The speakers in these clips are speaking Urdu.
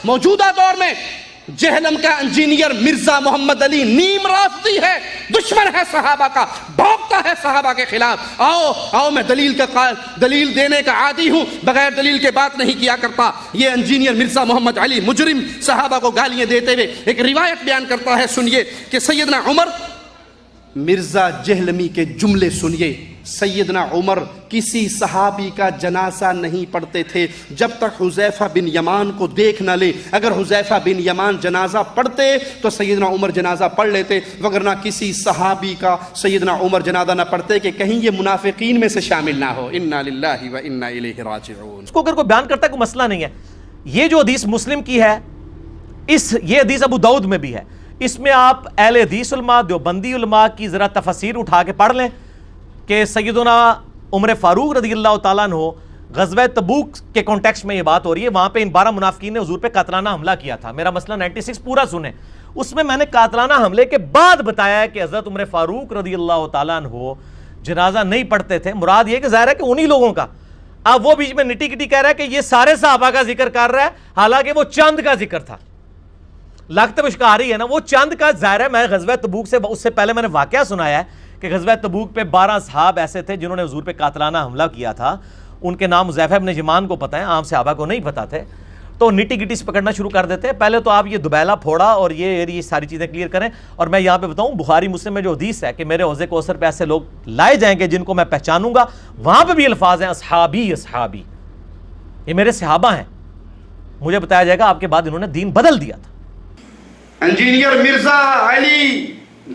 موجودہ دور میں جہنم کا انجینئر مرزا محمد علی نیم رافضی ہے، دشمن ہے صحابہ کا، بھونکتا ہے صحابہ کے خلاف۔ آؤ میں دلیل دینے کا عادی ہوں، بغیر دلیل کے بات نہیں کیا کرتا۔ یہ انجینئر مرزا محمد علی مجرم صحابہ کو گالیاں دیتے ہوئے ایک روایت بیان کرتا ہے، سنیے کہ سیدنا عمر، مرزا جہلمی کے جملے سنیے، سیدنا عمر کسی صحابی کا جنازہ نہیں پڑھتے تھے جب تک حذیفہ بن یمان کو دیکھ نہ لے۔ اگر حذیفہ بن یمان جنازہ پڑھتے تو سیدنا عمر جنازہ پڑھ لیتے، وگرنہ کسی صحابی کا سیدنا عمر جنازہ نہ پڑھتے کہ کہیں یہ منافقین میں سے شامل نہ ہو۔ انا للہ و انا الیہ راجعون۔ اس کو اگر کوئی بیان کرتا ہے کوئی مسئلہ نہیں ہے۔ یہ جو حدیث مسلم کی ہے، یہ حدیث ابو داؤد میں بھی ہے، اس میں آپ اہل حدیث علماء، دیوبندی علماء کی ذرا تفاسیر اٹھا کے پڑھ لیں کہ سیدنا عمر فاروق رضی اللہ تعالیٰ عنہ غزوہ تبوک کے کانٹیکسٹ میں یہ بات ہو رہی ہے، وہاں پہ ان 12 منافقین نے حضور پہ قاتلانہ حملہ کیا تھا۔ میرا مسئلہ 96 پورا سنیں، اس میں نے قاتلانہ حملے کے بعد بتایا ہے کہ حضرت عمر فاروق رضی اللہ تعالیٰ عنہ جنازہ نہیں پڑھتے تھے۔ مراد یہ کہ ظاہر ہے کہ انہی لوگوں کا، اب وہ بیچ میں نٹی کٹی کہہ رہا ہے کہ یہ سارے صحابہ کا ذکر کر رہا ہے، حالانکہ وہ چند کا ذکر تھا۔ لگتا مشکاری ہے نا، وہ چند کا ظاہر ہے۔ میں غزوہ تبوک سے اس سے پہلے میں نے واقعہ سنایا ہے کہ غزوہ تبوک پہ 12 صحاب ایسے تھے جنہوں نے حضور پہ قاتلانہ حملہ کیا تھا، ان کے نام حذیفہ بن یمان کو پتہ ہے، عام صحابہ کو نہیں پتہ تھے، تو نٹی گٹی سے پکڑنا شروع کر دیتے ہیں۔ پہلے تو آپ یہ دبیلا پھوڑا اور یہ ساری چیزیں کلیئر کریں۔ اور میں یہاں پہ بتاؤں، بخاری مسلم میں جو حدیث ہے کہ میرے حوض کوثر پہ ایسے لوگ لائے جائیں گے جن کو میں پہچانوں گا، وہاں پہ بھی الفاظ ہیں اصحابی اصحابی، یہ میرے صحابہ ہیں، مجھے بتایا جائے گا آپ کے بعد انہوں نے دین بدل دیا تھا۔ انجینئر مرزا علی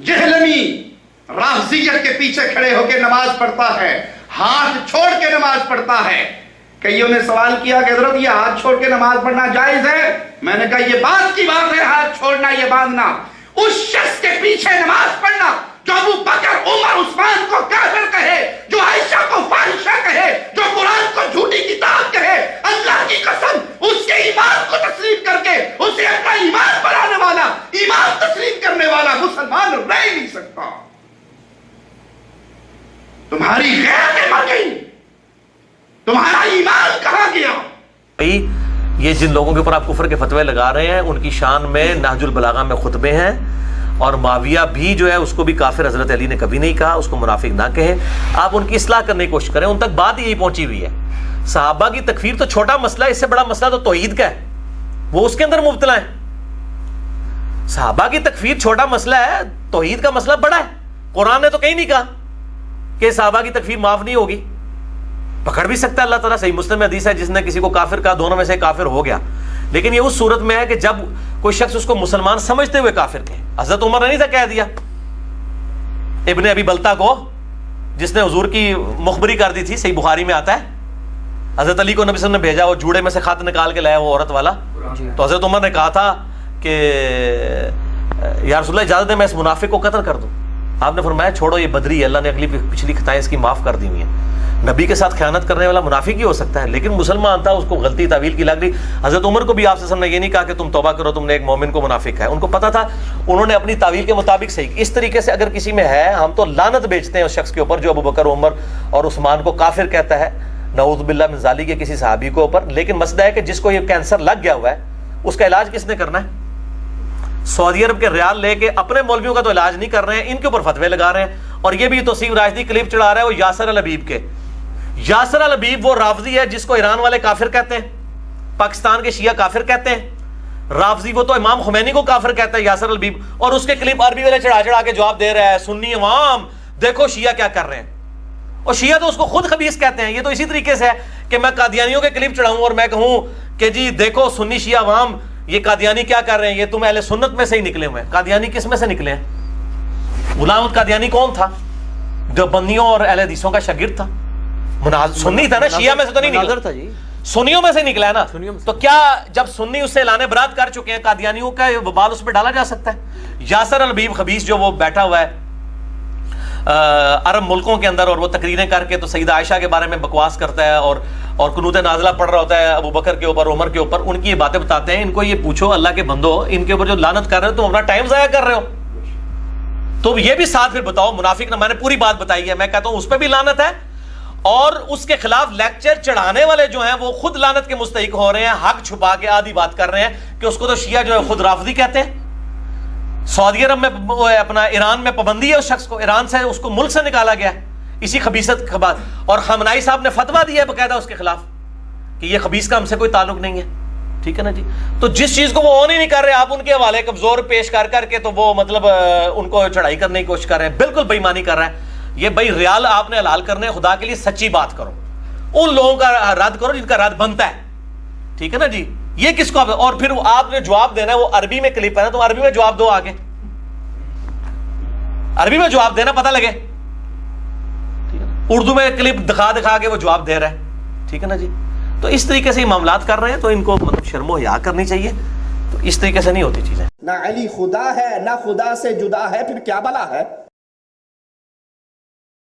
جہلمی رافضیت کے پیچھے کھڑے ہو کے نماز پڑھتا ہے، ہاتھ چھوڑ کے نماز پڑھتا ہے۔ کئیوں نے سوال کیا کہ حضرت یہ ہاتھ چھوڑ کے نماز پڑھنا جائز ہے؟ میں نے کہا یہ بات کی بات ہے، ہاتھ چھوڑنا یہ باندھنا، اس شخص کے پیچھے نماز پڑھنا جو ابو بکر عمر عثمان کو کافر کہے، جو عائشہ کو فاحشہ کہے، جو قرآن کو جھوٹی کتاب کہے، اللہ کی قسم اس کے ایمان کو تسلیم کر کے اسے اپنا ایمان بنانے والا، ایمان تسلیم کرنے والا مسلمان رہ نہیں سکتا۔ تمہاری غیرت مر گئی، تمہارا ایمان کہاں گیا؟ یہ جن لوگوں کے اوپر آپ کفر کے فتوے لگا رہے ہیں ان کی شان میں نہج البلاغہ میں خطبے ہیں، اور معاویہ بھی جو ہے اس کو بھی کافر حضرت علی نے کبھی نہیں کہا، اس کو منافق نہ کہیں۔ آپ ان کی اصلاح کرنے کی کوشش کریں، ان تک بات یہی پہنچی ہوئی ہے۔ صحابہ کی تکفیر تو چھوٹا مسئلہ ہے، اس سے بڑا مسئلہ تو توحید کا ہے، وہ اس کے اندر مبتلا ہے۔ صحابہ کی تکفیر چھوٹا مسئلہ ہے، توحید کا مسئلہ بڑا ہے۔ قرآن نے تو کہیں نہیں کہا کہ صحابہ کی تکفیر معاف نہیں ہوگی، پکڑ بھی سکتا ہے اللہ تعالیٰ۔ صحیح مسلم میں حدیث ہے جس نے کسی کو کافر کہا دونوں میں سے کافر ہو گیا، لیکن یہ اس صورت میں ہے کہ جب کوئی شخص اس کو مسلمان سمجھتے ہوئے کافر کہے۔ حضرت عمر نے نہیں تھا کہہ دیا ابن ابی بلتا کو، جس نے حضور کی مخبری کر دی تھی، صحیح بخاری میں آتا ہے حضرت علی کو نبی صلی اللہ علیہ وسلم نے بھیجا، وہ جوڑے میں سے خط نکال کے لایا وہ عورت والا، تو حضرت عمر نے کہا تھا کہ یا رسول اللہ اجازت دیں میں اس منافق کو قتل کر دوں۔ آپ نے فرمایا چھوڑو یہ بدری ہے، اللہ نے اگلی پچھلی خطائیں اس کی معاف کر دی ہوئی ہیں۔ نبی کے ساتھ خیانت کرنے والا منافق ہی ہو سکتا ہے، لیکن مسلمان تھا، اس کو غلطی تعویل کی لگ گئی۔ حضرت عمر کو بھی آپ سے نے یہ نہیں کہا کہ تم توبہ کرو، تم نے ایک مومن کو منافق ہے، ان کو پتا تھا، انہوں نے اپنی تعویل کے مطابق صحیح۔ اس طریقے سے اگر کسی میں ہے، ہم تو لعنت بیچتے ہیں اس شخص کے اوپر جو ابو بکر عمر اور عثمان کو کافر کہتا ہے، نعوذ باللہ من ذالک کے کسی صحابی کو اوپر۔ لیکن مسئلہ ہے کہ جس کو یہ کینسر لگ گیا ہوا ہے اس کا علاج کس نے کرنا ہے؟ سعودی عرب کے ریال لے کے اپنے مولویوں کا تو علاج نہیں کر رہے ہیں، ان کے اوپر فتوے لگا رہے ہیں۔ اور یہ بھی توصیف راشدی کلپ چڑھا رہا ہے وہ یاسر الحبیب کے۔ یاسر الحبیب وہ رافضی ہے جس کو ایران والے کافر کہتے ہیں، پاکستان کے شیعہ کافر کہتے ہیں۔ رافضی وہ تو امام خمینی کو کافر کہتا ہے یاسر الحبیب، اور اس کے کلپ عربی والے چڑھا چڑھا کے جواب دے رہا ہے سنی عوام دیکھو شیعہ کیا کر رہے ہیں، اور شیعہ تو اس کو خود خبیث کہتے ہیں۔ یہ تو اسی طریقے سے ہے کہ میں قادیانیوں کے کلپ چڑھاؤں اور میں کہوں کہ جی دیکھو سنی شیعہ عوام یہ قادیانی کیا کر رہے ہیں، یہ تم اہل سنت میں سے ہی نکلے ہوئے ہیں۔ قادیانی کس میں سے نکلے ہیں؟ غلام احمد قادیانی کون تھا؟ جو بندیوں اور اہل حدیثوں کا شاگرد تھا، سنی تھا نا، شیعہ میں سے تو نہیں نکلا تھا، سنیوں میں سے نکلا ہے نا۔ تو کیا جب سنی اس سے اعلان برات کر چکے ہیں، قادیانیوں کا وبال اس پہ ڈالا جا سکتا ہے؟ یاسر الحبیب خبیث جو وہ بیٹھا ہوا ہے عرب ملکوں کے اندر اور وہ تقریریں کر کے تو سیدہ عائشہ کے بارے میں بکواس کرتا ہے اور قنوت نازلہ پڑھ رہا ہوتا ہے ابو بکر کے اوپر، عمر کے اوپر، ان کی یہ باتیں بتاتے ہیں۔ ان کو یہ پوچھو اللہ کے بندو، ان کے اوپر جو لعنت کر رہے ہو تم اپنا ٹائم ضائع کر رہے ہو، تو یہ بھی ساتھ پھر بتاؤ منافق نہ، میں نے پوری بات بتائی ہے، میں کہتا ہوں اس پہ بھی لعنت ہے اور اس کے خلاف لیکچر چڑھانے والے جو ہیں وہ خود لعنت کے مستحق ہو رہے ہیں، حق چھپا کے آدھی بات کر رہے ہیں کہ اس کو تو شیعہ جو ہے خود رافضی کہتے ہیں۔ سعودی عرب میں اپنا ایران میں پابندی ہے اس شخص کو، ایران سے اس کو ملک سے نکالا گیا اسی خبیثت کے بعد، اور خامنائی صاحب نے فتویٰ دیا ہے باقاعدہ اس کے خلاف کہ یہ خبیث کا ہم سے کوئی تعلق نہیں ہے، ٹھیک ہے نا جی۔ تو جس چیز کو وہ آن ہی نہیں کر رہے، آپ ان کے حوالے کمزور پیش کر کر کے تو وہ مطلب ان کو چڑھائی کرنے کی کوشش کر رہے ہیں، بالکل بے ایمانی کر رہا ہے یہ۔ بھائی ریال آپ نے حلال کرنے، خدا کے لیے سچی بات کرو، ان لوگوں کا رد کرو جن کا رد بنتا ہے، ٹھیک ہے نا جی۔ یہ کس کو اور پھر آپ نے جواب دینا ہے، وہ عربی میں کلپ ہے نا، تو عربی میں جواب دو، آگے عربی میں جواب دینا پتہ لگے، اردو میں کلپ دکھا دکھا کے وہ جواب دے رہا ہے، ٹھیک ہے نا جی۔ تو اس طریقے سے یہ معاملات کر رہے ہیں، تو ان کو مطلب شرم و حیا کرنی چاہیے، تو اس طریقے سے نہیں ہوتی چیزیں۔ نہ علی خدا ہے نہ خدا سے جدا ہے، پھر کیا بلا ہے؟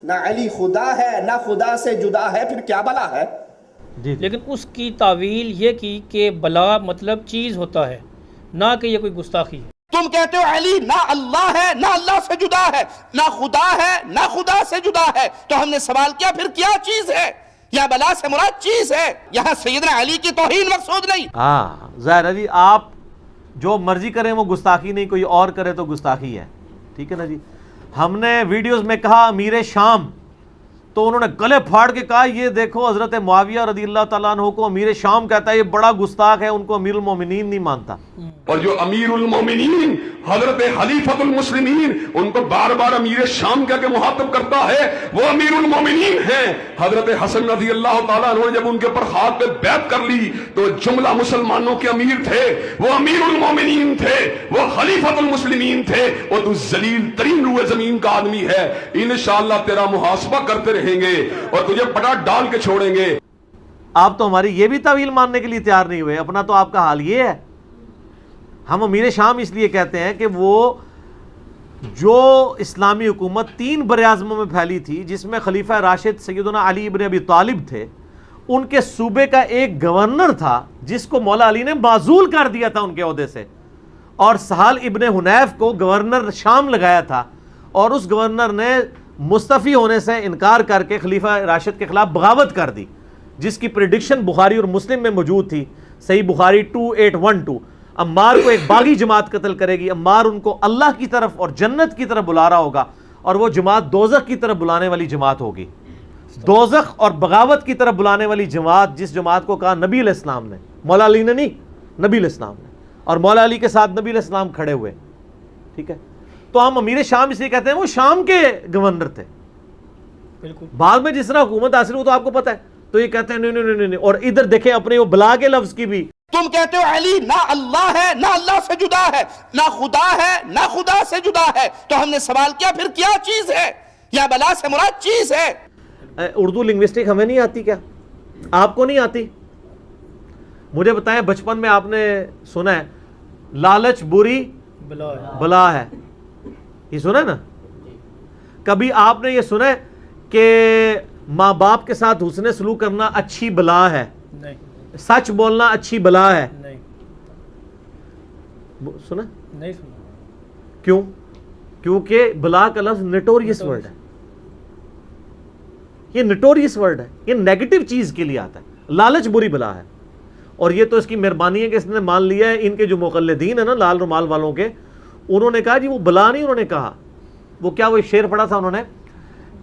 نہ علی خدا ہے نہ خدا سے جدا ہے، پھر کیا بلا ہے؟ لیکن اس کی تعویل یہ کی کہ بلا مطلب چیز ہوتا ہے، نہ کہ یہ کوئی گستاخی ہے۔ تم کہتے ہو علی نہ اللہ ہے نہ اللہ سے جدا ہے، نہ خدا ہے نہ خدا سے جدا ہے، تو ہم نے سوال کیا پھر کیا چیز ہے؟ یا بلا سے مراد چیز ہے، یہاں سیدنا علی کی توہین مقصود نہیں۔ ہاں ظاہر ہے جی، آپ جو مرضی کریں وہ گستاخی نہیں، کوئی اور کرے تو گستاخی ہے، ٹھیک ہے نا جی۔ ہم نے ویڈیوز میں کہا امیر شام، تو انہوں نے گلے پھاڑ کے کہا یہ دیکھو حضرت معاویہ رضی اللہ تعالیٰ عنہ کو امیر شام کہتا ہے، یہ بڑا گستاخ ہے، ان کو امیر المومنین نہیں مانتا۔ اور جو امیر المومنین حضرت خلیفۃ المسلمین ان کو بار بار امیر شام کہہ کے مخاطب کرتا ہے، وہ امیر المومنین ہیں۔ حضرت حسن رضی اللہ تعالیٰ عنہ نے جب ان کے پر خاک پہ بیعت کر لی تو جملہ مسلمانوں کے امیر تھے، وہ امیر المومنین تھے، وہ خلیفۃ المسلمین تھے، اور تو ذلیل ترین روح زمین کا آدمی ہے۔ انشاءاللہ تیرا محاسبہ کرتے رہیں گے اور تجھے پٹا ڈال کے چھوڑیں گے۔ آپ تو ہماری یہ بھی تعویل ماننے کے لیے تیار نہیں ہوئے، اپنا تو آپ کا حال یہ ہے۔ ہم امیر شام اس لیے کہتے ہیں کہ وہ جو اسلامی حکومت 3 براعظموں میں پھیلی تھی، جس میں خلیفہ راشد سیدنا علی ابن ابی طالب تھے، ان کے صوبے کا ایک گورنر تھا جس کو مولا علی نے معزول کر دیا تھا ان کے عہدے سے، اور سہل ابن حنیف کو گورنر شام لگایا تھا، اور اس گورنر نے مستعفی ہونے سے انکار کر کے خلیفہ راشد کے خلاف بغاوت کر دی، جس کی پریڈکشن بخاری اور مسلم میں موجود تھی، صحیح بخاری 2812۔ عمار کو ایک باغی جماعت قتل کرے گی، عمار ان کو اللہ کی طرف اور جنت کی طرف بلا رہا ہوگا، اور وہ جماعت دوزخ کی طرف بلانے والی جماعت ہوگی، دوزخ اور بغاوت کی طرف بلانے والی جماعت، جس جماعت کو کہا نبی علیہ السلام نے، مولا علی نے نہیں، نبی علیہ السلام نے، اور مولا علی کے ساتھ نبی علیہ السلام کھڑے ہوئے، ٹھیک ہے۔ تو ہم امیر شام اس لیے کہتے ہیں وہ شام کے گورنر تھے، بالکل بعد میں جس طرح حکومت حاصل ہو تو آپ کو پتہ ہے، تو یہ کہتے ہیں نہیں، اور ادھر دیکھیں اپنے وہ بلا کے لفظ کی بھی، تم کہتے ہو علی نہ اللہ ہے نہ اللہ سے جدا ہے، نہ خدا ہے نہ خدا سے جدا ہے، تو ہم نے سوال کیا پھر کیا چیز ہے؟ یا بلا سے مراد چیز ہے۔ اردو لنگوسٹک ہمیں نہیں آتی کیا؟ آپ کو نہیں آتی؟ مجھے بتائیں، بچپن میں آپ نے سنا ہے لالچ بری بلا ہے۔ بلا ہے، یہ سنا ہے نا؟ کبھی آپ نے یہ سنا ہے کہ ماں باپ کے ساتھ حسن سلوک کرنا اچھی بلا ہے، نہیں سچ بولنا اچھی بلا ہے؟ نہیں سنا؟ نہیں سنا۔ کیوں؟ کیونکہ بلا کا لفظ نٹوریس ورڈ ہے، یہ نٹوریس ورڈ ہے، یہ نیگیٹو چیز کے لیے آتا ہے، لالچ بری بلا ہے۔ اور یہ تو اس کی مہربانی ہے کہ اس نے مان لیا ہے، ان کے جو مقلدین ہیں نا لال رومال والوں کے، انہوں نے کہا جی وہ بلا نہیں، انہوں نے کہا وہ کیا، وہ شعر پڑھا تھا انہوں نے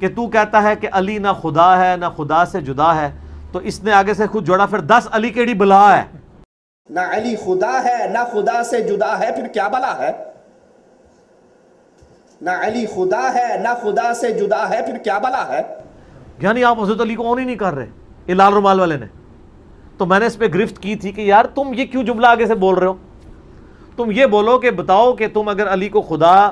کہ تو کہتا ہے کہ علی نہ خدا ہے نہ خدا سے جدا ہے، تو اس نے آگے سے خود جوڑا پھر 10 علی کیڑی بلا ہے۔ نہ علی خدا ہے نہ خدا سے جدا ہے، پھر کیا بلا ہے؟ نہ علی خدا ہے نہ خدا سے جدا ہے، پھر کیا بلا ہے؟ یعنی آپ حضرت علی کو اون ہی نہیں کر رہے، یہ لال رومال والے نے۔ تو میں نے اس پہ گرفت کی تھی کہ یار تم یہ کیوں جملہ آگے سے بول رہے ہو؟ تم یہ بولو کہ بتاؤ کہ تم اگر علی کو خدا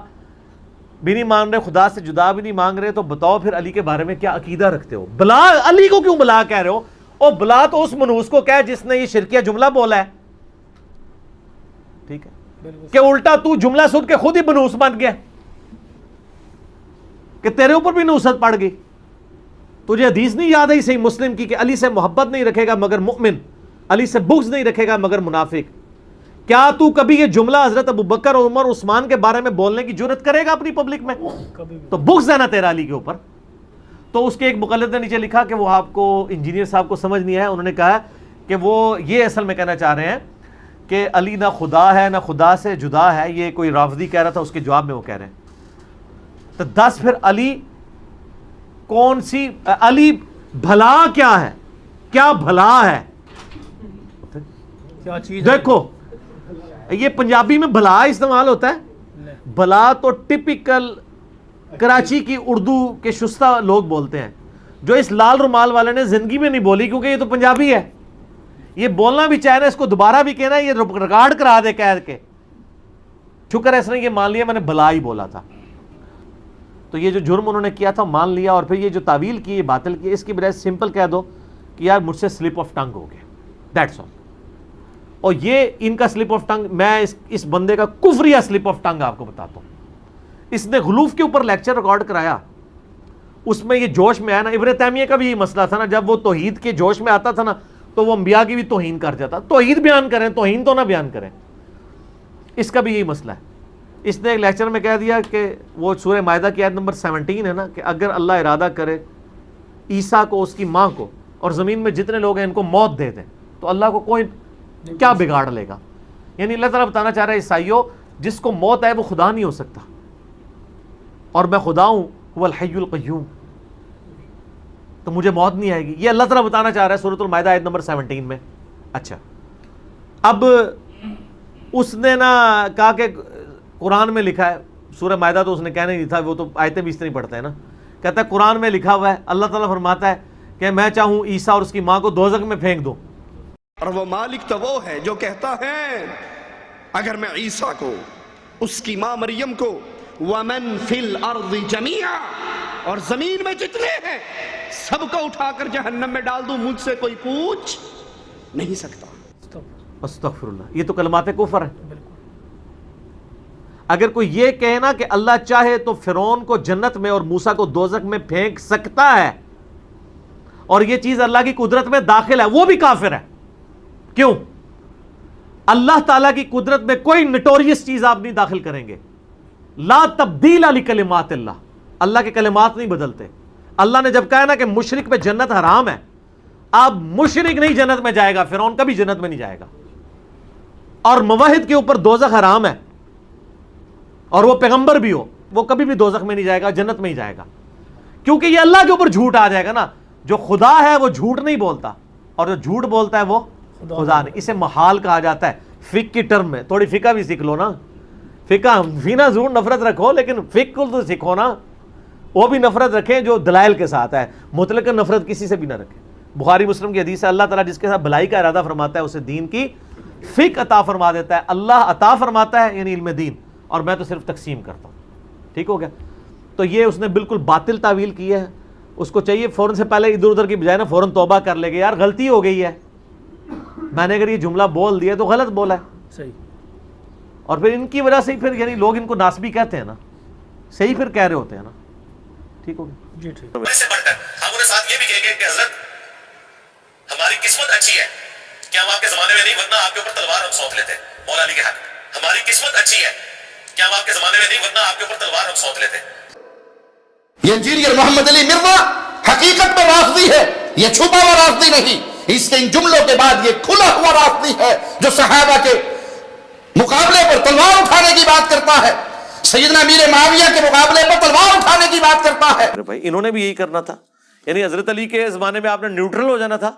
بھی نہیں مان رہے، خدا سے جدا بھی نہیں مانگ رہے، تو بتاؤ پھر علی کے بارے میں کیا عقیدہ رکھتے ہو؟ بلا علی کو کیوں بلا کہہ رہے ہو؟ اور بلا تو اس منحوس کو کہہ جس نے یہ شرکیہ جملہ بولا ہے، ٹھیک ہے؟ کہ الٹا تو جملہ سن کے خود ہی منحوس بن گیا، کہ تیرے اوپر بھی نحوست پڑ گئی۔ تجھے حدیث نہیں یاد ہے صحیح مسلم کی کہ علی سے محبت نہیں رکھے گا مگر مؤمن، علی سے بغض نہیں رکھے گا مگر منافق؟ کیا تو کبھی یہ جملہ حضرت ابوبکر اور عمر عثمان کے بارے میں بولنے کی جرت کرے گا اپنی پبلک میں؟ تو بغض ہے نا تیرا علی کے اوپر، تو اس کے ایک مقلد نے نیچے لکھا کہ وہ آپ کو انجینئر صاحب کو سمجھ نہیں آیا, انہوں نے کہا کہ وہ یہ اصل میں کہنا چاہ رہے ہیں کہ علی نہ خدا ہے نہ خدا سے جدا ہے, یہ کوئی رافضی کہہ رہا تھا, اس کے جواب میں وہ کہہ رہے ہیں. تو 10 پھر علی کون سی, علی بھلا کیا ہے, کیا بھلا ہے, کیا چیز دیکھو یہ پنجابی میں بھلا استعمال ہوتا ہے, بھلا تو ٹپیکل کراچی کی اردو کے شستہ لوگ بولتے ہیں, جو اس لال رومال والے نے زندگی میں نہیں بولی, کیونکہ یہ تو پنجابی ہے, یہ بولنا بھی چاہے نا, اس کو دوبارہ بھی کہنا, یہ ریکارڈ کرا دے قید کے. شکر ہے اس نے یہ مان لیا میں نے بھلا ہی بولا تھا. تو یہ جو جرم انہوں نے کیا تھا مان لیا, اور پھر یہ جو تعویل کی, یہ باطل کی, اس کی بجائے سمپل کہہ دو کہ یار مجھ سے سلپ آف ٹنگ ہو گیا, دیٹس آل. اور یہ ان کا سلپ آف ٹنگ, میں اس بندے کا کفریہ سلپ آف ٹنگ آپ کو بتاتا ہوں. اس نے غلوف کے اوپر لیکچر ریکارڈ کرایا, اس میں یہ جوش میں آیا نا. ابن تیمیہ کا بھی یہ مسئلہ تھا نا, جب وہ توحید کے جوش میں آتا تھا نا تو وہ انبیاء کی بھی توہین کر جاتا. توحید بیان کریں, توہین تو نہ بیان کریں. اس کا بھی یہی مسئلہ ہے. اس نے ایک لیکچر میں کہہ دیا کہ وہ سورہ مائدہ کی آیت نمبر 17 ہے نا, کہ اگر اللہ ارادہ کرے عیسیٰ کو, اس کی ماں کو, اور زمین میں جتنے لوگ ہیں ان کو موت دے دیں, تو اللہ کو کوئی کیا بگاڑ لے گا. یعنی اللہ تعالیٰ بتانا چاہ رہا ہے عیسائیوں, جس کو موت ہے وہ خدا نہیں ہو سکتا, اور میں خدا ہوں, هو الحی القیوم, تو مجھے موت نہیں آئے گی. یہ اللہ تعالیٰ بتانا چاہ رہا ہے سورۃ المائدہ آیت نمبر 17 میں. اچھا, اب اس نے نا کہا کہ قرآن میں لکھا ہے, سورہ مائدہ تو اس نے کہنا ہی نہیں تھا, وہ تو آیتیں بھی اس طرح پڑھتے ہیں نا. کہتا ہے قرآن میں لکھا ہوا ہے, اللہ تعالیٰ فرماتا ہے کہ میں چاہوں عیسیٰ اور اس کی ماں کو دوزخ میں پھینک دوں. اور وہ مالک تو وہ ہے جو کہتا ہے اگر میں عیسیٰ کو, اس کی ماں مریم کو, وَمَن فِي الْأَرْضِ جَمِيعًا, اور زمین میں جتنے ہیں سب کو اٹھا کر جہنم میں ڈال دوں, مجھ سے کوئی پوچھ نہیں سکتا. استغفر اللہ, یہ تو کلمات کفر ہیں. اگر کوئی یہ کہے نا کہ اللہ چاہے تو فرعون کو جنت میں اور موسیٰ کو دوزخ میں پھینک سکتا ہے, اور یہ چیز اللہ کی قدرت میں داخل ہے, وہ بھی کافر ہے. کیوں؟ اللہ تعالیٰ کی قدرت میں کوئی نٹوریس چیز آپ نہیں داخل کریں گے. لا تبدیل لکلمات اللہ, اللہ کے کلمات نہیں بدلتے. اللہ نے جب کہا نا کہ مشرک پہ جنت حرام ہے, اب مشرک نہیں جنت میں جائے گا, فرعون کبھی جنت میں نہیں جائے گا. اور موحد کے اوپر دوزخ حرام ہے, اور وہ پیغمبر بھی ہو, وہ کبھی بھی دوزخ میں نہیں جائے گا, جنت میں ہی جائے گا. کیونکہ یہ اللہ کے اوپر جھوٹ آ جائے گا نا. جو خدا ہے وہ جھوٹ نہیں بولتا, اور جو جھوٹ بولتا ہے وہ خدا نہیں. اسے محال کہا جاتا ہے فقہ کی ٹرم میں. تھوڑی فقہ بھی سیکھ لو نا, فقہ فینا ضرور نفرت رکھو, لیکن فقہ کو تو سیکھو نا. وہ بھی نفرت رکھیں جو دلائل کے ساتھ ہے, مطلق نفرت کسی سے بھی نہ رکھیں. بخاری مسلم کی حدیث ہے, اللہ تعالیٰ جس کے ساتھ بھلائی کا ارادہ فرماتا ہے اسے دین کی فقہ عطا فرما دیتا ہے. اللہ عطا فرماتا ہے یعنی علم دین, اور میں تو صرف تقسیم کرتا ہوں. ٹھیک ہو گیا. تو یہ اس نے بالکل باطل تعویل کی ہے. اس کو چاہیے فوراً سے پہلے ادھر ادھر کی بجائے نا فوراً توبہ کر لے گا, یار غلطی ہو گئی ہے, میں نے اگر یہ جملہ بول دیا تو غلط بولا ہے. صحیح. اور پھر ان کی وجہ سے پھر یعنی لوگ ان کو ناسبی کہتے ہیں نا, صحیح پھر کہہ رہے ہوتے ہیں نا. ٹھیک ہو گیا جی ٹھیک. اس سے بڑھ کر ہم انہیں ساتھ یہ بھی کہیں گے کہ حضرت ہماری قسمت اچھی ہے کہ ہم آپ کے زمانے میں نہیں, ورنہ آپ کے اوپر تلوار ہم سونپ لیتے. مولا علی کے حق, ہماری قسمت اچھی ہے کہ ہم آپ کے زمانے میں نہیں, ورنہ آپ کے اوپر تلوار ہم سونپ لیتے. یہ انجینئر محمد علی مرزا حقیقت میں رافضی ہے, یہ چھپا ہوا رافضی نہیں. اس کے ان جملوں کے بعد یہ کھلا ہوا رافضی ہے جو صحابہ کے مقابلے پر تلوار اٹھانے کی بات کرتا ہے, سیدنا امیر معاویہ کے مقابلے پر تلوار اٹھانے کی بات کرتا ہے. بھائی انہوں نے بھی یہی کرنا تھا, یعنی حضرت علی کے زمانے میں آپ نے نیوٹرل ہو جانا تھا.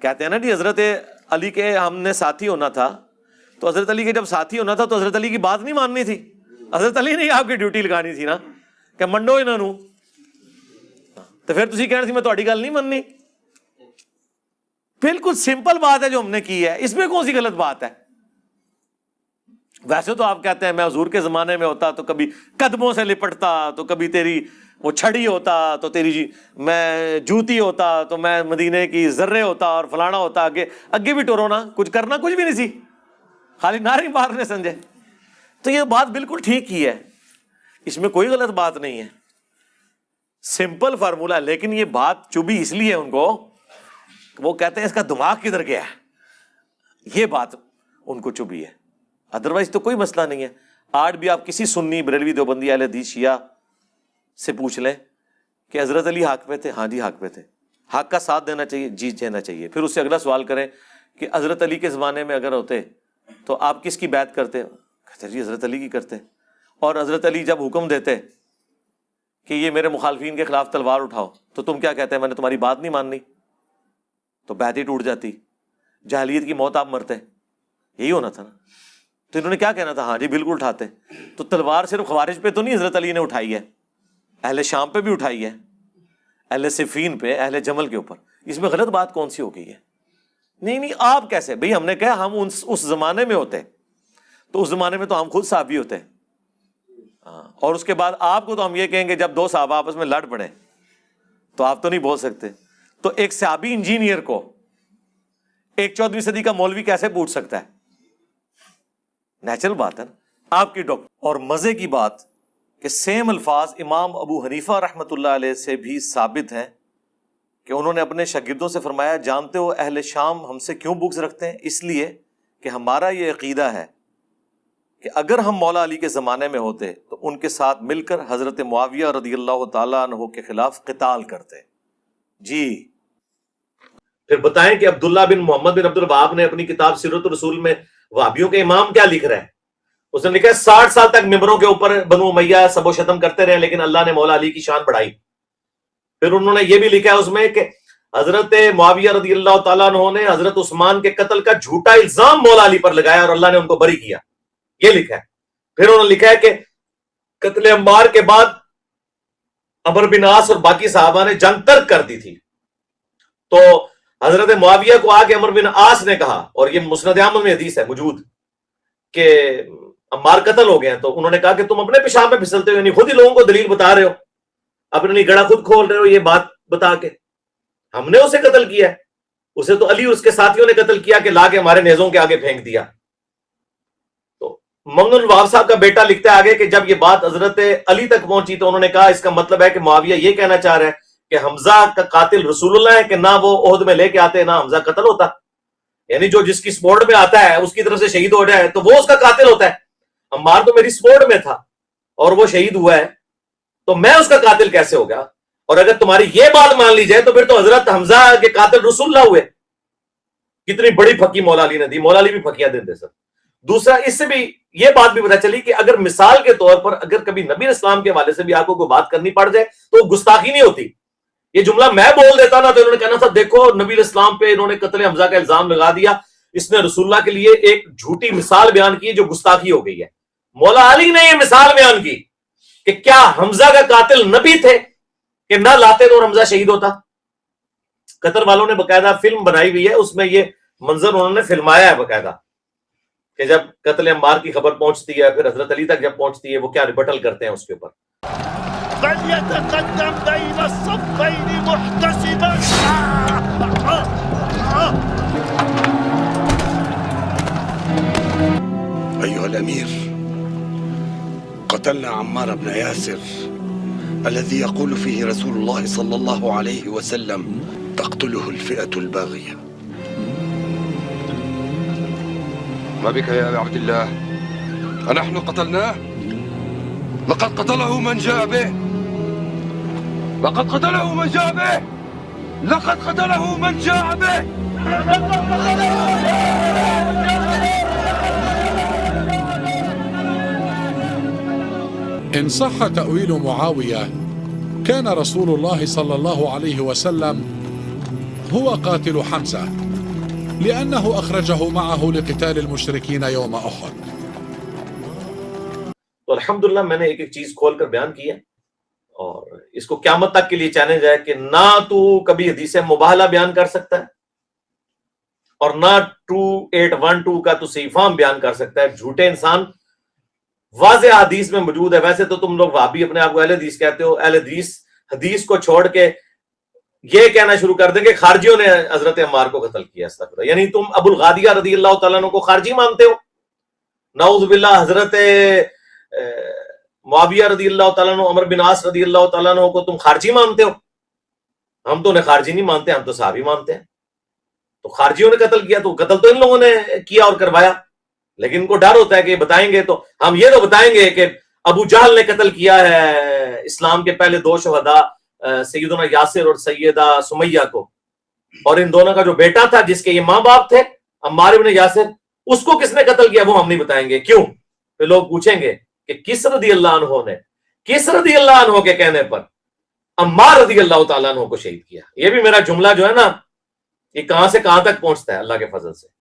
کہتے ہیں نا جی حضرت علی کے ہم نے ساتھی ہونا تھا, تو حضرت علی کے جب ساتھی ہونا تھا تو حضرت علی کی بات نہیں ماننی تھی. حضرت علی نے آپ کی ڈیوٹی لگانی تھی نا کہ منڈو انہاں نوں, تو پھر تسی کہنا سی میں تہاڈی گل نہیں مننی. بالکل سمپل بات ہے جو ہم نے کی ہے, اس میں کون سی غلط بات ہے. ویسے تو آپ کہتے ہیں میں حضور کے زمانے میں ہوتا تو کبھی قدموں سے لپٹتا, تو کبھی تیری وہ چھڑی ہوتا, تو تیری میں جوتی ہوتا, تو میں مدینے کی ذرے ہوتا, اور فلانا ہوتا. آگے بھی ٹورونا, کچھ کرنا کچھ بھی نہیں سی, خالی نعرے مارنے سمجھے. تو یہ بات بالکل ٹھیک ہی ہے, اس میں کوئی غلط بات نہیں ہے, سمپل فارمولا. لیکن یہ بات چبھی اس لیے ان کو, وہ کہتے ہیں اس کا دماغ کدھر گیا ہے, یہ بات ان کو چبھی ہے. ادروائز تو کوئی مسئلہ نہیں ہے. آج بھی آپ کسی سنی بریلوی دیوبندی اہل حدیث شیعہ سے پوچھ لیں کہ حضرت علی حق پہ تھے؟ ہاں جی حق پہ تھے. حق کا ساتھ دینا چاہیے؟ جی دینا چاہیے. پھر اس سے اگلا سوال کریں کہ حضرت علی کے زمانے میں اگر ہوتے تو آپ کس کی بیعت کرتے؟ کہتے جی حضرت علی کی کرتے. اور حضرت علی جب حکم دیتے کہ یہ میرے مخالفین کے خلاف تلوار اٹھاؤ تو تم کیا کہتے ہیں؟ میں نے تمہاری بات نہیں ماننی. تو بیعت ہی ٹوٹ جاتی, جاہلیت کی موت آپ مرتے. یہی ہونا تھا نا. تو انہوں نے کیا کہنا تھا؟ ہاں جی بالکل اٹھاتے. تو تلوار صرف خوارج پہ تو نہیں حضرت علی نے اٹھائی ہے, اہل شام پہ بھی اٹھائی ہے, اہل صفین پہ, اہل جمل کے اوپر. اس میں غلط بات کون سی ہو گئی ہے؟ نہیں آپ کیسے بھئی؟ ہم نے کہا ہم اس زمانے میں ہوتے تو اس زمانے میں تو ہم خود صحابی ہوتے. اور اس کے بعد آپ کو تو ہم یہ کہیں گے جب دو صحابہ آپس میں لڑ پڑے تو آپ تو نہیں بول سکتے. تو ایک صحابی انجینئر کو ایک 14ویں صدی کا مولوی کیسے پوچھ سکتا ہے؟ نیچرل بات ہے نا. آپ کی ڈاکٹر. اور مزے کی بات کہ سیم الفاظ امام ابو حنیفہ رحمۃ اللہ علیہ سے بھی ثابت ہیں کہ انہوں نے اپنے شاگردوں سے فرمایا جانتے ہو اہل شام ہم سے کیوں بغض رکھتے ہیں؟ اس لیے کہ ہمارا یہ عقیدہ ہے کہ اگر ہم مولا علی کے زمانے میں ہوتے تو ان کے ساتھ مل کر حضرت معاویہ رضی اللہ تعالیٰ عنہ کے خلاف قتال کرتے. جی پھر بتائیں کہ عبداللہ بن محمد بن عبد الوہاب نے اپنی کتاب سیرت الرسول میں وہابیوں کے امام کیا لکھ رہے ہیں؟ اس نے لکھا ہے 60 سال تک ممبروں کے اوپر بنو امیہ سب و شتم کرتے رہے لیکن اللہ نے مولا علی کی شان بڑھائی. پھر انہوں نے یہ بھی لکھا ہے اس میں کہ حضرت معاویہ رضی اللہ تعالیٰ عنہ نے حضرت عثمان کے قتل کا جھوٹا الزام مولا علی پر لگایا اور اللہ نے ان کو بری کیا. یہ لکھا ہے. پھر انہوں نے لکھا ہے کہ قتل عمار کے بعد عمرو بن عاص اور باقی صحابہ نے جنگ ترک کر دی تھی تو حضرت معاویہ کو آگے عمرو بن عاص نے کہا, اور یہ مسند احمد میں حدیث ہے موجود, کہ عمار قتل ہو گئے ہیں. تو انہوں نے کہا کہ تم اپنے پیشاب میں پھسلتے ہو, یعنی خود ہی لوگوں کو دلیل بتا رہے ہو, اپنی گڑا خود کھول رہے ہو یہ بات بتا کے. ہم نے اسے قتل کیا ہے, اسے تو علی اس کے ساتھیوں نے قتل کیا کہ لا کے ہمارے نیزوں کے آگے پھینک دیا. تو منگل الوہاب صاحب کا بیٹا لکھتا ہے آگے کہ جب یہ بات حضرت علی تک پہنچی تو انہوں نے کہا اس کا مطلب ہے کہ معاویہ یہ کہنا چاہ رہے ہیں کہ حمزہ کا قاتل رسول اللہ ہے کہ نہ وہ عہد میں لے کے آتے نہ حمزہ قتل ہوتا. یعنی جو جس کی سپورٹ میں آتا ہے اس کی طرف سے شہید ہو جائے تو وہ اس کا قاتل ہوتا ہے. عمار تو میری سپورٹ میں تھا اور وہ شہید ہوا ہے تو میں اس کا قاتل کیسے ہو گیا؟ اور اگر تمہاری یہ بات مان لی جائے تو پھر تو حضرت حمزہ کے قاتل رسول اللہ ہوئے. کتنی بڑی پھکی مولا علی نے دی. مولا علی بھی پھکیاں دیتے سر. دوسرا اس سے بھی یہ بات بھی پتہ چلی کہ اگر مثال کے طور پر اگر کبھی نبی اسلام کے حوالے سے بھی آپ کو کوئی بات کرنی پڑ جائے تو گستاخی نہیں ہوتی. یہ جملہ میں بول دیتا نا تو انہوں نے کہنا تھا دیکھو نبی اسلام پہ انہوں نے قتل حمزہ کا الزام لگا دیا, اس نے رسول اللہ کے لیے ایک جھوٹی مثال بیان کی جو گستاخی ہو گئی ہے. مولا علی نے یہ مثال بیان کی کہ کیا حمزہ کا قاتل نبی تھے کہ نہ لاتے تو حمزہ شہید ہوتا. قطر والوں نے باقاعدہ فلم بنائی ہوئی ہے, اس میں یہ منظر انہوں نے فلمایا ہے باقاعدہ کہ جب قتل عمار کی خبر پہنچتی ہے پھر حضرت علی تک جب پہنچتی ہے وہ کیا ریبٹل کرتے ہیں اس کے اوپر. فليتقدم بين الصفين محتسبا. أيها الأمير قتلنا عمار بن ياسر الذي يقول فيه رسول الله صلى الله عليه وسلم تقتله الفئة الباغية. ما بك يا أبا عبد الله؟ أنحن قتلناه؟ لقد قتله من جاء به. لقد قتله من جاء به. لقد قتله من جاء به. إن صح تأويل معاوية كان رسول الله صلى الله عليه وسلم هو قاتل حمزة لأنه أخرجه معه لقتال المشركين يوم أحد. تو الحمدللہ میں نے ایک ایک چیز کھول کر بیان کی ہے اور اس کو قیامت تک کے لیے چیلنج ہے کہ نہ تو کبھی حدیث مباہلہ بیان کر سکتا ہے اور نہ 2812 کا تو صحیح فہم بیان کر سکتا ہے. جھوٹے انسان واضح حدیث میں موجود ہے. ویسے تو تم لوگ وہابی اپنے آپ کو اہل حدیث کہتے ہو, اہل حدیث کو چھوڑ کے یہ کہنا شروع کر دیں کہ خارجیوں نے حضرت عمار کو قتل کیا. استغفر. یعنی تم ابو الغادیہ رضی اللہ تعالیٰ عنہ کو خارجی مانتے ہو. نعوذ باللہ حضرت معاویہ رضی اللہ تعالیٰ عنہ, عمر بن عاص رضی اللہ تعالیٰ عنہ کو تم خارجی مانتے ہو. ہم تو انہیں خارجی نہیں مانتے, ہم تو صحابی مانتے ہیں. تو خارجیوں نے قتل کیا تو قتل تو ان لوگوں نے کیا اور کروایا, لیکن ان کو ڈر ہوتا ہے کہ بتائیں گے تو ہم یہ تو بتائیں گے کہ ابو جہل نے قتل کیا ہے اسلام کے پہلے 2 شہداء سیدنا یاسر اور سیدہ سمیہ کو، اور ان دونوں کا جو بیٹا تھا جس کے یہ ماں باپ تھے عمار بن یاسر، اس کو کس نے قتل کیا وہ ہم نہیں بتائیں گے. کیوں؟ پھر لوگ پوچھیں گے کہ کس رضی اللہ عنہ نے، کس رضی اللہ عنہ کے کہنے پر عمار رضی اللہ تعالیٰ عنہ کو شہید کیا. یہ بھی میرا جملہ جو ہے نا، یہ کہاں سے کہاں تک پہنچتا ہے اللہ کے فضل سے.